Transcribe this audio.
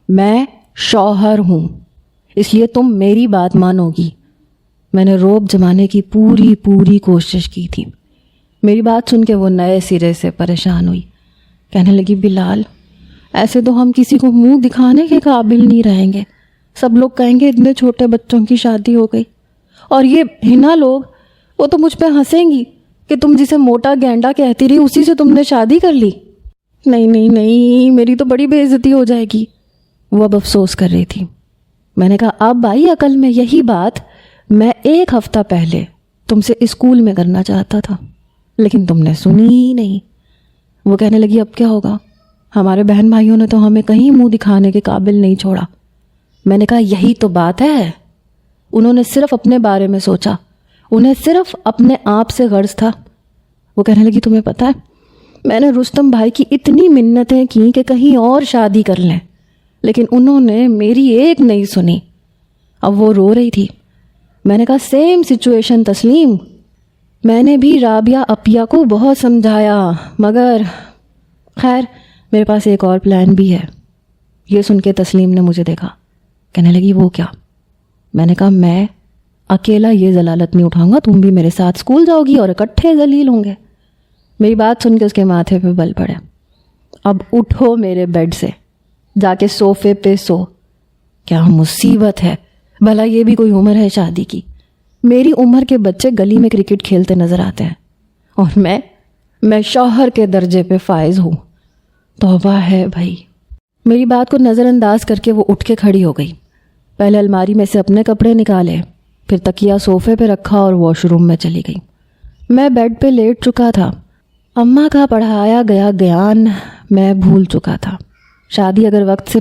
میں شوہر ہوں، اس لیے تم میری بات مانو گی۔ میں نے روب جمانے کی پوری کوشش کی تھی۔ میری بات سن کے وہ نئے سرے سے پریشان ہوئی، کہنے لگی بلال ایسے تو ہم کسی کو منہ دکھانے کے قابل نہیں رہیں گے، سب لوگ کہیں گے اتنے چھوٹے بچوں کی شادی ہو گئی، اور یہ ہنا لوگ وہ تو مجھ پہ ہنسیں گی کہ تم جسے موٹا گینڈا کہتی رہی اسی سے تم نے شادی کر لی۔ نہیں میری تو بڑی بے عزتی ہو جائے گی۔ وہ اب افسوس کر رہی تھی۔ میں نے کہا اب آئی عقل میں یہی بات میں 1 ہفتہ پہلے تم سے اسکول میں کرنا چاہتا تھا، لیکن تم نے سنی ہی نہیں۔ وہ کہنے لگی اب کیا ہوگا، ہمارے بہن بھائیوں نے تو ہمیں کہیں منہ دکھانے کے قابل نہیں چھوڑا۔ میں نے کہا یہی تو بات ہے، انہوں نے صرف اپنے بارے میں سوچا، انہیں صرف اپنے آپ سے غرض تھا۔ وہ کہنے لگی تمہیں پتہ ہے میں نے رستم بھائی کی اتنی منتیں کی کہ کہیں اور شادی کر لیں، لیکن انہوں نے میری ایک نہیں سنی۔ اب وہ رو رہی تھی۔ میں نے کہا سیم سچویشن تسلیم، میں نے بھی رابعہ اپیا کو بہت سمجھایا، مگر خیر میرے پاس ایک اور پلان بھی ہے۔ یہ سن کے تسلیم نے مجھے دیکھا، کہنے لگی وہ کیا؟ میں نے کہا میں اکیلا یہ ضلالت نہیں اٹھاؤں گا، تم بھی میرے ساتھ اسکول جاؤ گی اور اکٹھے ذلیل ہوں گے۔ میری بات سن کے اس کے ماتھے پہ بل پڑے۔ اب اٹھو میرے بیڈ سے، جا کے صوفے پہ سو۔ کیا مصیبت ہے، بھلا یہ بھی کوئی عمر ہے شادی کی؟ میری عمر کے بچے گلی میں کرکٹ کھیلتے نظر آتے ہیں، اور میں شوہر کے درجے پہ فائز ہوں۔ توبہ ہے بھائی۔ میری بات کو نظر انداز کر کے وہ اٹھ کے کھڑی ہو گئی۔ پہلے الماری میں سے اپنے کپڑے نکالے، پھر تکیہ صوفے پہ رکھا اور واش روم میں چلی گئی۔ میں بیڈ پہ لیٹ چکا تھا۔ اماں کا پڑھایا گیا گیان میں بھول چکا تھا۔ شادی اگر وقت سے